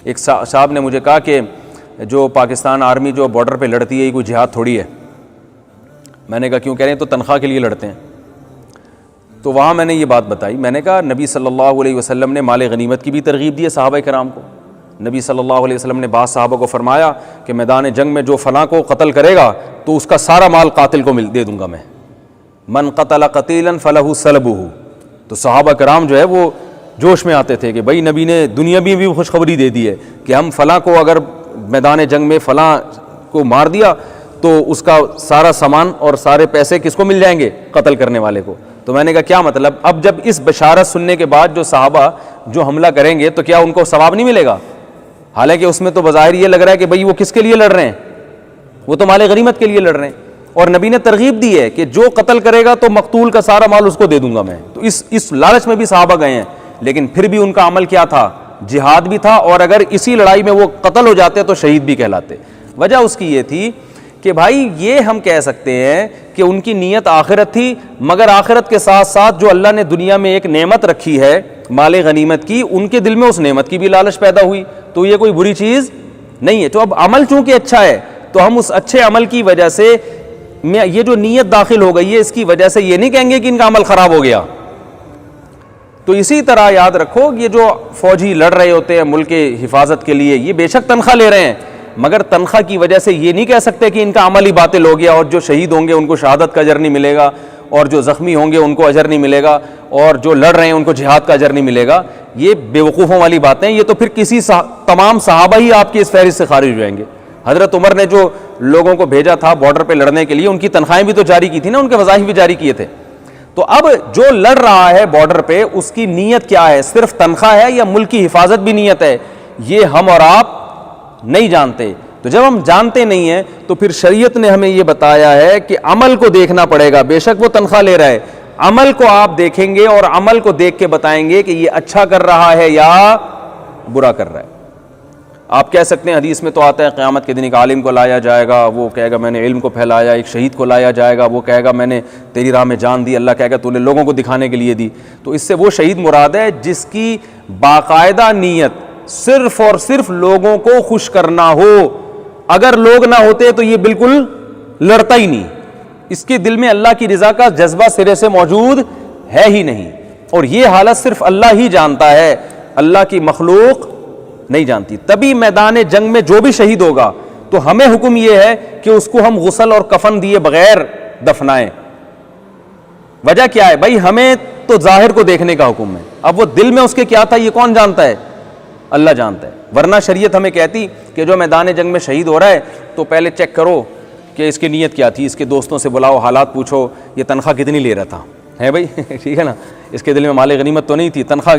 ایک صاحب نے مجھے کہا کہ جو پاکستان آرمی جو بارڈر پہ لڑتی ہے یہ کوئی جہاد تھوڑی ہے. میں نے کہا کیوں؟ کہہ رہے ہیں تو تنخواہ کے لیے لڑتے ہیں. تو وہاں میں نے یہ بات بتائی. میں نے کہا نبی صلی اللہ علیہ وسلم نے مال غنیمت کی بھی ترغیب دی ہے صحابہ کرام کو. نبی صلی اللہ علیہ وسلم نے بعض صحابہ کو فرمایا کہ میدان جنگ میں جو فلاں کو قتل کرے گا تو اس کا سارا مال قاتل کو دے دوں گا میں. من قتل قتیلا فلہ سلبہ. تو صحابہ کرام جو ہے وہ جوش میں آتے تھے کہ بھائی نبی نے دنیا بھی خوشخبری دے دی ہے کہ ہم فلاں کو اگر میدان جنگ میں فلاں کو مار دیا تو اس کا سارا سامان اور سارے پیسے کس کو مل جائیں گے؟ قتل کرنے والے کو. تو میں نے کہا کیا مطلب؟ اب جب اس بشارت سننے کے بعد جو صحابہ جو حملہ کریں گے تو کیا ان کو ثواب نہیں ملے گا؟ حالانکہ اس میں تو بظاہر یہ لگ رہا ہے کہ بھئی وہ کس کے لیے لڑ رہے ہیں؟ وہ تو مال غنیمت کے لیے لڑ رہے ہیں. اور نبی نے ترغیب دی ہے کہ جو قتل کرے گا تو مقتول کا سارا مال اس کو دے دوں گا میں. تو اس لالچ میں بھی صحابہ گئے ہیں، لیکن پھر بھی ان کا عمل کیا تھا؟ جہاد بھی تھا، اور اگر اسی لڑائی میں وہ قتل ہو جاتے تو شہید بھی کہلاتے. وجہ اس کی یہ تھی کہ بھائی یہ ہم کہہ سکتے ہیں کہ ان کی نیت آخرت تھی، مگر آخرت کے ساتھ ساتھ جو اللہ نے دنیا میں ایک نعمت رکھی ہے مال غنیمت کی، ان کے دل میں اس نعمت کی بھی لالچ پیدا ہوئی. تو یہ کوئی بری چیز نہیں ہے. تو اب عمل چونکہ اچھا ہے تو ہم اس اچھے عمل کی وجہ سے یہ جو نیت داخل ہو گئی ہے اس کی وجہ سے یہ نہیں کہیں گے کہ ان کا عمل خراب ہو گیا. تو اسی طرح یاد رکھو یہ جو فوجی لڑ رہے ہوتے ہیں ملک کے حفاظت کے لیے، یہ بے شک تنخواہ لے رہے ہیں، مگر تنخواہ کی وجہ سے یہ نہیں کہہ سکتے کہ ان کا عمل ہی باطل ہو گیا، اور جو شہید ہوں گے ان کو شہادت کا اجر نہیں ملے گا، اور جو زخمی ہوں گے ان کو اجر نہیں ملے گا، اور جو لڑ رہے ہیں ان کو جہاد کا اجر نہیں ملے گا. یہ بیوقوفوں والی باتیں. یہ تو پھر تمام صحابہ ہی آپ کی اس فہرست سے خارج ہو جائیں گے. حضرت عمر نے جو لوگوں کو بھیجا تھا بارڈر پہ لڑنے کے لیے، ان کی تنخواہیں بھی تو جاری کی تھی نا، ان کے وظائف بھی جاری کیے تھے. تو اب جو لڑ رہا ہے بارڈر پہ اس کی نیت کیا ہے؟ صرف تنخواہ ہے یا ملک کی حفاظت بھی نیت ہے؟ یہ ہم اور آپ نہیں جانتے. تو جب ہم جانتے نہیں ہیں تو پھر شریعت نے ہمیں یہ بتایا ہے کہ عمل کو دیکھنا پڑے گا. بے شک وہ تنخواہ لے رہا ہے، عمل کو آپ دیکھیں گے اور عمل کو دیکھ کے بتائیں گے کہ یہ اچھا کر رہا ہے یا برا کر رہا ہے. آپ کہہ سکتے ہیں حدیث میں تو آتا ہے قیامت کے دن ایک عالم کو لایا جائے گا، وہ کہے گا میں نے علم کو پھیلایا. ایک شہید کو لایا جائے گا، وہ کہے گا میں نے تیری راہ میں جان دی. اللہ کہے گا تو نے لوگوں کو دکھانے کے لیے دی. تو اس سے وہ شہید مراد ہے جس کی باقاعدہ نیت صرف اور صرف لوگوں کو خوش کرنا ہو. اگر لوگ نہ ہوتے تو یہ بالکل لڑتا ہی نہیں. اس کے دل میں اللہ کی رضا کا جذبہ سرے سے موجود ہے ہی نہیں. اور یہ حالت صرف اللہ ہی جانتا ہے، اللہ کی مخلوق نہیں جانتی. تبھی میدان جنگ میں جو بھی شہید ہوگا تو ہمیں حکم یہ ہے کہ اس کو ہم غسل اور کفن دیے بغیر دفنائیں. وجہ کیا ہے بھائی؟ ہمیں تو ظاہر کو دیکھنے کا حکم ہے. اب وہ دل میں اس کے کیا تھا یہ کون جانتا ہے؟ اللہ جانتا ہے. ورنہ شریعت ہمیں کہتی کہ جو میدان جنگ میں شہید ہو رہا ہے تو پہلے چیک کرو کہ اس کی نیت کیا تھی، اس کے دوستوں سے بلاؤ، حالات پوچھو، یہ تنخواہ کتنی لے رہا تھا ہے بھائی ٹھیک ہے نا، اس کے دل میں مال غنیمت تو نہیں تھی، تنخواہ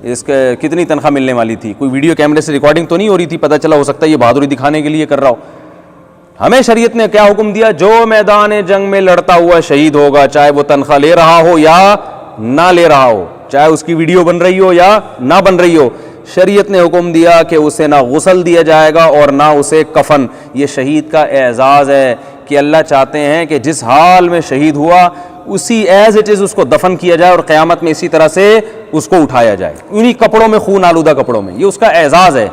اس کے کتنی تنخواہ ملنے والی تھی، کوئی ویڈیو کیمرے سے ریکارڈنگ تو نہیں ہو رہی تھی، پتہ چلا ہو سکتا ہے یہ بہادری دکھانے کے لیے کر رہا ہو. ہمیں شریعت نے کیا حکم دیا؟ جو میدان جنگ میں لڑتا ہوا شہید ہوگا، چاہے وہ تنخواہ لے رہا ہو یا نہ لے رہا ہو، چاہے اس کی ویڈیو بن رہی ہو یا نہ بن رہی ہو، شریعت نے حکم دیا کہ اسے نہ غسل دیا جائے گا اور نہ اسے کفن. یہ شہید کا اعزاز ہے کہ اللہ چاہتے ہیں کہ جس حال میں شہید ہوا اسی ایز اٹ از اس کو دفن کیا جائے اور قیامت میں اسی طرح سے اس کو اٹھایا جائے، انہی کپڑوں میں، خون آلودہ کپڑوں میں. یہ اس کا اعزاز ہے.